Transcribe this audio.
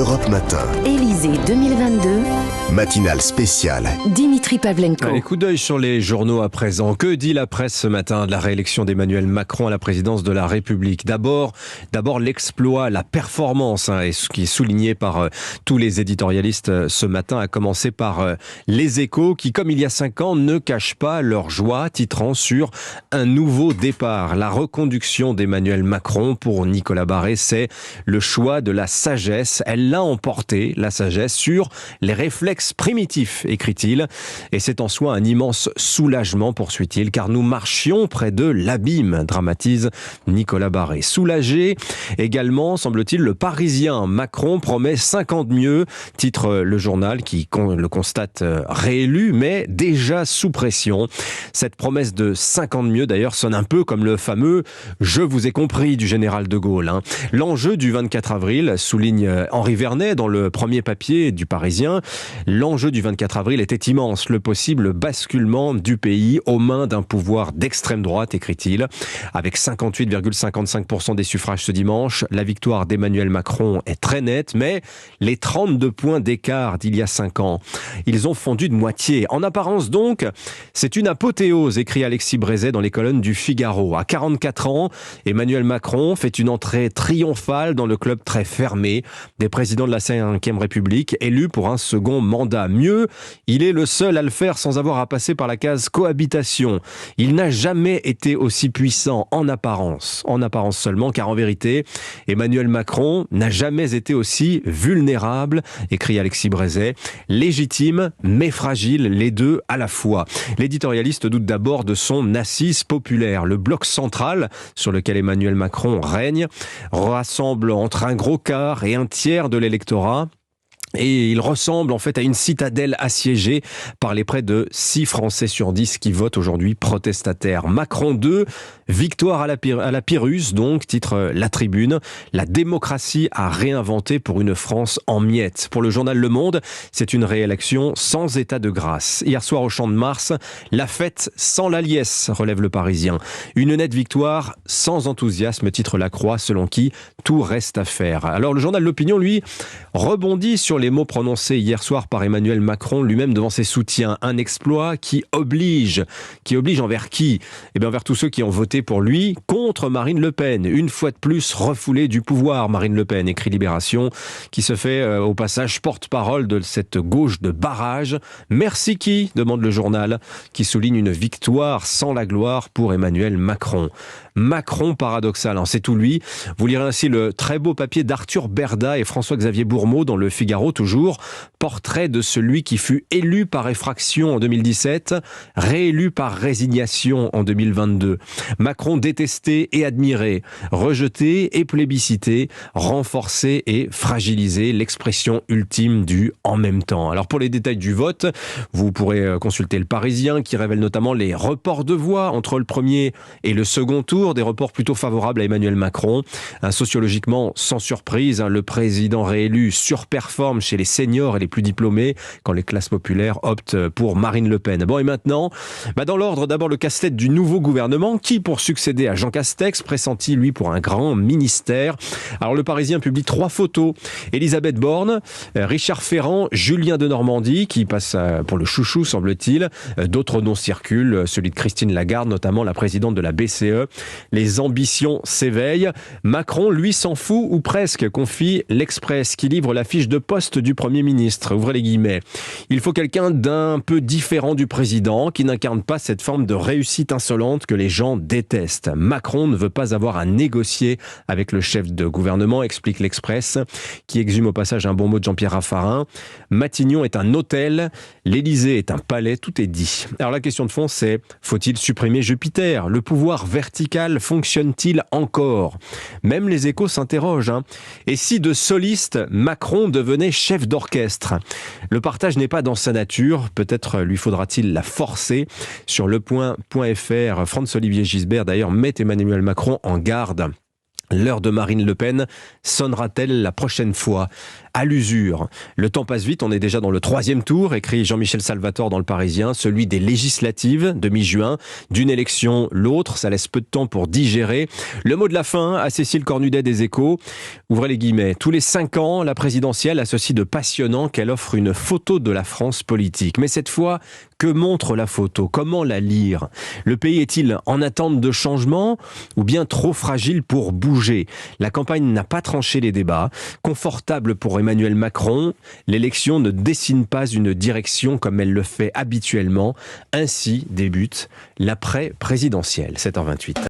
Europe Matin. Élysée 2022. Matinale spéciale. Dimitri Pavlenko. Allez, coup d'œil sur les journaux à présent. Que dit la presse ce matin de la réélection d'Emmanuel Macron à la présidence de la République? D'abord l'exploit, la performance, et ce qui est souligné par tous les éditorialistes ce matin, à commencer par Les Échos, qui, comme il y a 5 ans, ne cachent pas leur joie, titrant sur un nouveau départ. La reconduction d'Emmanuel Macron, pour Nicolas Barré, c'est le choix de la sagesse. Elle l'a emporté, la sagesse, sur les réflexes primitifs, écrit-il. Et c'est en soi un immense soulagement, poursuit-il, car nous marchions près de l'abîme, dramatise Nicolas Barré. Soulagé également, semble-t-il, le Parisien. Macron promet 5 ans de mieux, titre le journal qui le constate réélu, mais déjà sous pression. Cette promesse de 5 ans de mieux, d'ailleurs, sonne un peu comme le fameux « je vous ai compris » du général de Gaulle. L'enjeu du 24 avril, souligne Henri Vernet dans le premier papier du Parisien, l'enjeu du 24 avril était immense, le possible basculement du pays aux mains d'un pouvoir d'extrême droite, écrit-il. Avec 58,55% des suffrages ce dimanche, la victoire d'Emmanuel Macron est très nette, mais les 32 points d'écart d'il y a 5 ans, ils ont fondu de moitié. En apparence donc, c'est une apothéose, écrit Alexis Brézet dans les colonnes du Figaro. À 44 ans, Emmanuel Macron fait une entrée triomphale dans le club très fermé des présidents de la Ve République, élu pour un second mandat. Mieux, il est le seul à le faire sans avoir à passer par la case cohabitation. Il n'a jamais été aussi puissant en apparence seulement, car en vérité, Emmanuel Macron n'a jamais été aussi vulnérable, écrit Alexis Brézet. Légitime, mais fragile, les deux à la fois. L'éditorialiste doute d'abord de son assise populaire. Le bloc central, sur lequel Emmanuel Macron règne, rassemble entre un gros quart et un tiers de l'électorat. Et il ressemble en fait à une citadelle assiégée par les près de 6 Français sur 10 qui votent aujourd'hui protestataires. Macron 2, victoire à la Pyrrhus, donc, titre La Tribune. La démocratie à réinventer pour une France en miettes. Pour le journal Le Monde, c'est une réélection sans état de grâce. Hier soir au Champ de Mars, la fête sans la liesse, relève le Parisien. Une nette victoire sans enthousiasme, titre La Croix, selon qui tout reste à faire. Alors le journal L'Opinion, lui, rebondit sur les mots prononcés hier soir par Emmanuel Macron lui-même devant ses soutiens. Un exploit qui oblige envers qui? Eh bien, envers tous ceux qui ont voté pour lui contre Marine Le Pen. Une fois de plus refoulée du pouvoir, Marine Le Pen, écrit Libération, qui se fait au passage porte-parole de cette gauche de barrage. Merci qui? Demande le journal, qui souligne une victoire sans la gloire pour Emmanuel Macron. Macron paradoxal, c'est tout lui. Vous lirez ainsi le très beau papier d'Arthur Berda et François-Xavier Bourmeau dans le Figaro toujours. Portrait de celui qui fut élu par effraction en 2017, réélu par résignation en 2022. Macron détesté et admiré, rejeté et plébiscité, renforcé et fragilisé, l'expression ultime du « en même temps ». Alors pour les détails du vote, vous pourrez consulter le Parisien qui révèle notamment les reports de voix entre le premier et le second tour, des reports plutôt favorables à Emmanuel Macron. Sociologiquement, sans surprise, le président réélu surperforme chez les seniors et les plus diplômés quand les classes populaires optent pour Marine Le Pen. Bon, et maintenant, dans l'ordre, d'abord le casse-tête du nouveau gouvernement qui, pour succéder à Jean Castex, pressentit lui pour un grand ministère. Alors le Parisien publie 3 photos. Elisabeth Borne, Richard Ferrand, Julien Denormandie, qui passe pour le chouchou, semble-t-il. D'autres noms circulent, celui de Christine Lagarde, notamment la présidente de la BCE. Les ambitions s'éveillent. Macron, lui, s'en fout, ou presque, confie l'Express, qui livre la fiche de poste du Premier ministre. Ouvrez les guillemets. Il faut quelqu'un d'un peu différent du président, qui n'incarne pas cette forme de réussite insolente que les gens détestent. Macron ne veut pas avoir à négocier avec le chef de gouvernement, explique l'Express, qui exhume au passage un bon mot de Jean-Pierre Raffarin. Matignon est un hôtel, l'Élysée est un palais, tout est dit. Alors la question de fond, c'est: faut-il supprimer Jupiter? Le pouvoir vertical fonctionne-t-il encore? Même les Échos s'interrogent. Et si de soliste, Macron devenait chef d'orchestre? Le partage n'est pas dans sa nature, peut-être lui faudra-t-il la forcer. Sur lepoint.fr, Franz-Olivier Gisbert d'ailleurs met Emmanuel Macron en garde. L'heure de Marine Le Pen sonnera-t-elle la prochaine fois? à l'usure. Le temps passe vite, on est déjà dans le 3e tour, écrit Jean-Michel Salvatore dans Le Parisien, celui des législatives de mi-juin. D'une élection, l'autre, ça laisse peu de temps pour digérer. Le mot de la fin à Cécile Cornudet des Échos. Ouvrez les guillemets. Tous les 5 ans, la présidentielle a ceci de passionnant qu'elle offre une photo de la France politique. Mais cette fois, que montre la photo? Comment la lire? Le pays est-il en attente de changement ou bien trop fragile pour bouger? La campagne n'a pas tranché les débats. Confortable pour Emmanuel Macron, l'élection ne dessine pas une direction comme elle le fait habituellement. Ainsi débute l'après-présidentielle. 7h28.